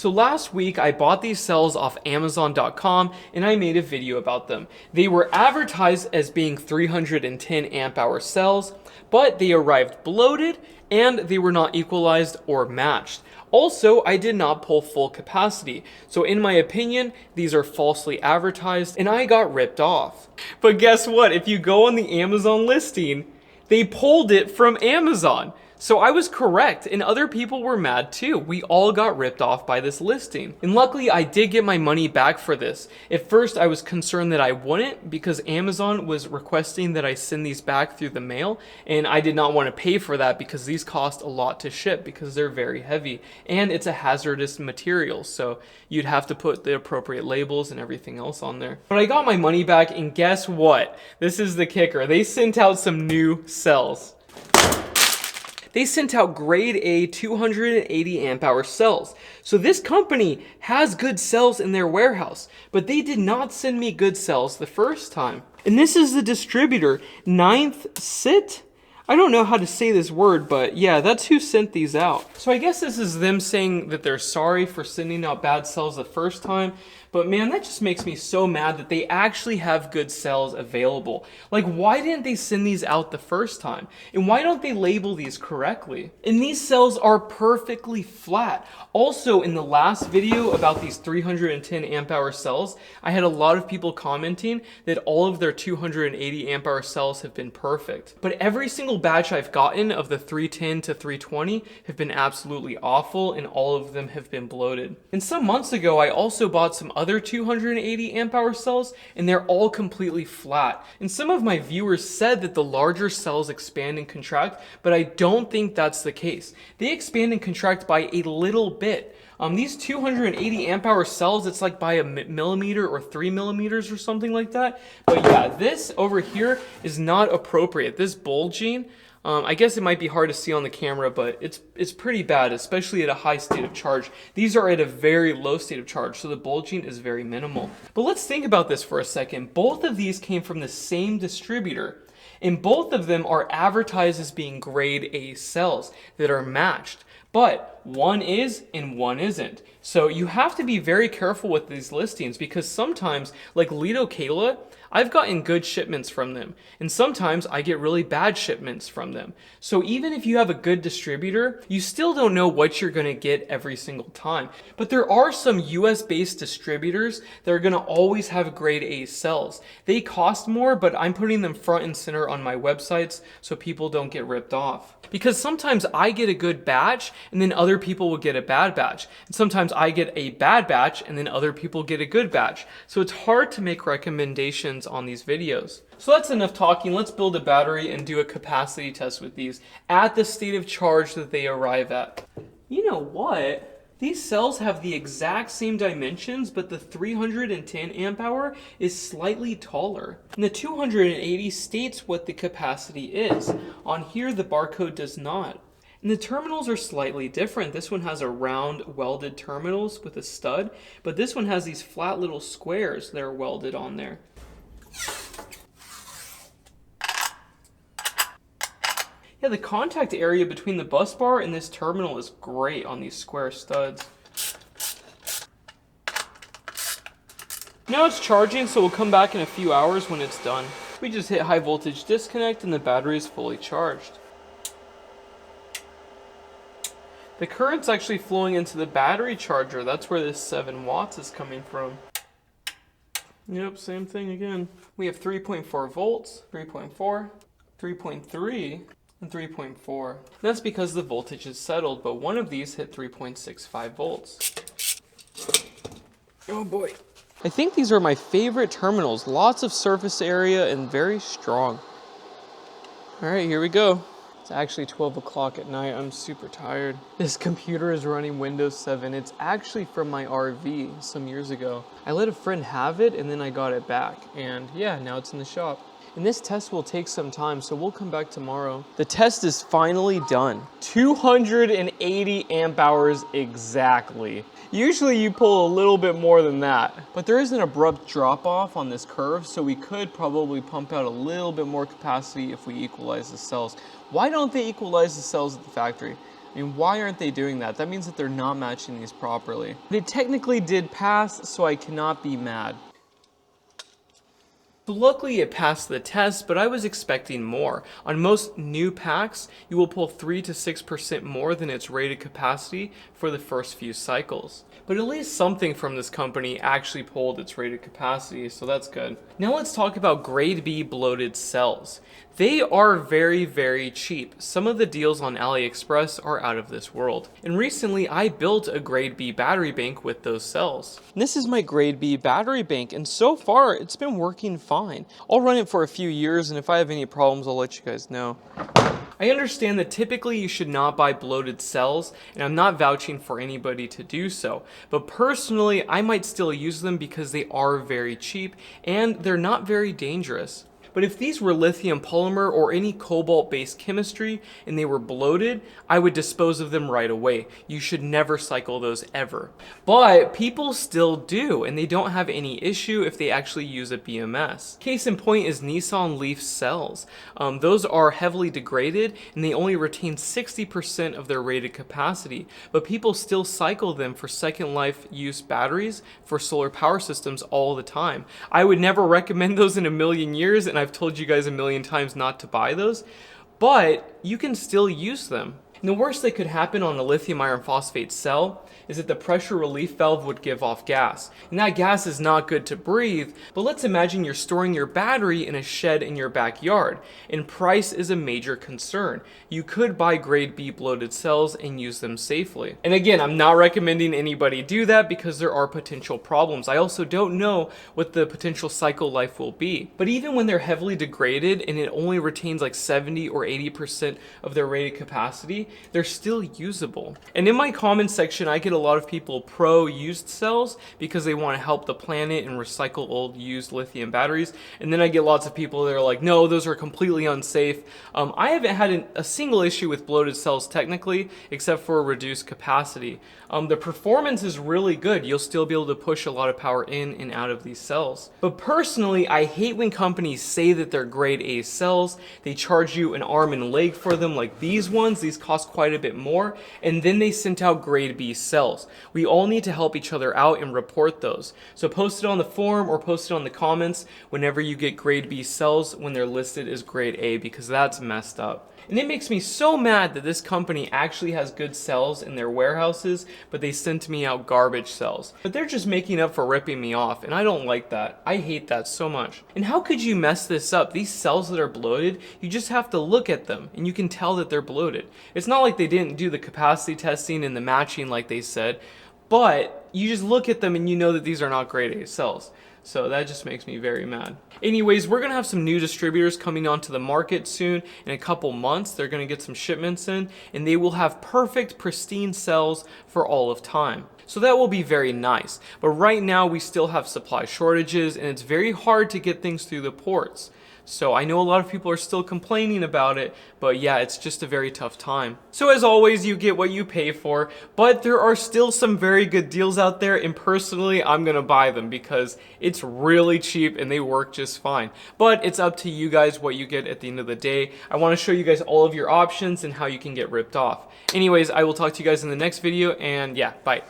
So last week I bought these cells off Amazon.com and I made a video about them. They were advertised as being 310 amp hour cells, but they arrived bloated and they were not equalized or matched. Also, I did not pull full capacity, so in my opinion, these are falsely advertised and I got ripped off. But guess what? If you go on the Amazon listing, they pulled it from Amazon. So I was correct, and other people were mad too. We all got ripped off by this listing. And luckily, I did get my money back for this. At first, I was concerned that I wouldn't because Amazon was requesting that I send these back through the mail, and I did not want to pay for that because these cost a lot to ship because they're very heavy, and it's a hazardous material, so you'd have to put the appropriate labels and everything else on there. But I got my money back, and guess what? This is the kicker. They sent out some new cells. They sent out grade A 280 amp hour cells. So this company has good cells in their warehouse, but they did not send me good cells the first time. And this is the distributor, Ninthcit? I don't know how to say this word, but yeah, that's who sent these out. So I guess this is them saying that they're sorry for sending out bad cells the first time, but man, that just makes me so mad that they actually have good cells available. Like, why didn't they send these out the first time? And why don't they label these correctly? And these cells are perfectly flat. Also, in the last video about these 310 amp hour cells, I had a lot of people commenting that all of their 280 amp hour cells have been perfect. But every single batch I've gotten of the 310 to 320 have been absolutely awful, and all of them have been bloated. And some months ago, I also bought some other 280 amp hour cells, and they're all completely flat. And some of my viewers said that the larger cells expand and contract, but I don't think that's the case. They expand and contract by a little bit. These 280 amp hour cells, it's like by a millimeter or 3 millimeters or something like that. But yeah, this over here is not appropriate. This bulging, I guess it might be hard to see on the camera, but it's pretty bad, especially at a high state of charge. These are at a very low state of charge, so the bulging is very minimal. But let's think about this for a second. Both of these came from the same distributor, and both of them are advertised as being grade A cells that are matched. But one is and one isn't. So you have to be very careful with these listings because sometimes, like Lido Kayla, I've gotten good shipments from them, and sometimes I get really bad shipments from them. So even if you have a good distributor, you still don't know what you're gonna get every single time. But there are some US-based distributors that are gonna always have grade A cells. They cost more, but I'm putting them front and center on my websites so people don't get ripped off. Because sometimes I get a good batch, and then other people will get a bad batch. And sometimes I get a bad batch, and then other people get a good batch. So it's hard to make recommendations on these videos. So that's enough talking. Let's build a battery and do a capacity test with these at the state of charge that they arrive at. You know what? These cells have the exact same dimensions, but the 310 amp hour is slightly taller. And the 280 states what the capacity is. On here, the barcode does not. And the terminals are slightly different. This one has a round welded terminals with a stud, but this one has these flat little squares that are welded on there. Yeah, the contact area between the bus bar and this terminal is great on these square studs. Now it's charging, so we'll come back in a few hours when it's done. We just hit high voltage disconnect and the battery is fully charged. The current's actually flowing into the battery charger. That's where this 7 watts is coming from. Yep, same thing again. We have 3.4 volts, 3.4, 3.3, and 3.4. That's because the voltage is settled, but one of these hit 3.65 volts. Oh boy. I think these are my favorite terminals. Lots of surface area and very strong. All right, here we go. It's actually 12 o'clock at night. I'm super tired. This computer is running Windows 7. It's actually from my RV some years ago. I let a friend have it and then I got it back. And yeah, now it's in the shop. And this test will take some time, so we'll come back tomorrow. The test is finally done. 280 amp hours exactly. Usually you pull a little bit more than that, but there is an abrupt drop off on this curve, so we could probably pump out a little bit more capacity if we equalize the cells. Why don't they equalize the cells at the factory? I mean, why aren't they doing that? That means that they're not matching these properly. But it technically did pass, so I cannot be mad. So luckily it passed the test, but I was expecting more. On most new packs, you will pull 3 to 6% more than its rated capacity for the first few cycles. But at least something from this company actually pulled its rated capacity, so that's good. Now let's talk about grade B bloated cells. They are very, very cheap. Some of the deals on AliExpress are out of this world. And recently I built a grade B battery bank with those cells. And this is my grade B battery bank, and so far it's been working fine. I'll run it for a few years, and if I have any problems, I'll let you guys know. I understand that typically you should not buy bloated cells, and I'm not vouching for anybody to do so, but personally I might still use them because they are very cheap and they're not very dangerous. But if these were lithium polymer or any cobalt-based chemistry and they were bloated, I would dispose of them right away. You should never cycle those ever. But people still do, and they don't have any issue if they actually use a BMS. Case in point is Nissan Leaf cells. Those are heavily degraded and they only retain 60% of their rated capacity, but people still cycle them for second life use batteries for solar power systems all the time. I would never recommend those in a million years, and I've told you guys a million times not to buy those, but you can still use them. And the worst that could happen on a lithium iron phosphate cell is that the pressure relief valve would give off gas. And that gas is not good to breathe, but let's imagine you're storing your battery in a shed in your backyard, and price is a major concern. You could buy grade B bloated cells and use them safely. And again, I'm not recommending anybody do that because there are potential problems. I also don't know what the potential cycle life will be. But even when they're heavily degraded and it only retains like 70 or 80% of their rated capacity, they're still usable. And in my comment section, I get a lot of people pro used cells because they want to help the planet and recycle old used lithium batteries. And then I get lots of people that are like, no, those are completely unsafe. I haven't had a single issue with bloated cells technically, except for reduced capacity. The performance is really good. You'll still be able to push a lot of power in and out of these cells. But personally, I hate when companies say that they're grade A cells. They charge you an arm and leg for them like these ones. These cost quite a bit more, and then they sent out grade B cells. We all need to help each other out and report those. So post it on the forum or post it on the comments whenever you get grade B cells when they're listed as grade A, because that's messed up. And it makes me so mad that this company actually has good cells in their warehouses, but they sent me out garbage cells. But they're just making up for ripping me off, and I don't like that. I hate that so much. And how could you mess this up? These cells that are bloated, you just have to look at them and you can tell that they're bloated. It's not like they didn't do the capacity testing and the matching like they said, but you just look at them and you know that these are not grade A cells. So that just makes me very mad. Anyways, we're gonna have some new distributors coming onto the market soon. In a couple months, they're gonna get some shipments in, and they will have perfect, pristine cells for all of time. So that will be very nice. But right now, we still have supply shortages, and it's very hard to get things through the ports. So I know a lot of people are still complaining about it, but yeah, it's just a very tough time. So as always, you get what you pay for, but there are still some very good deals out there, and personally, I'm gonna buy them because it's really cheap and they work just fine. But it's up to you guys what you get at the end of the day. I wanna show you guys all of your options and how you can get ripped off. Anyways, I will talk to you guys in the next video, and yeah, bye.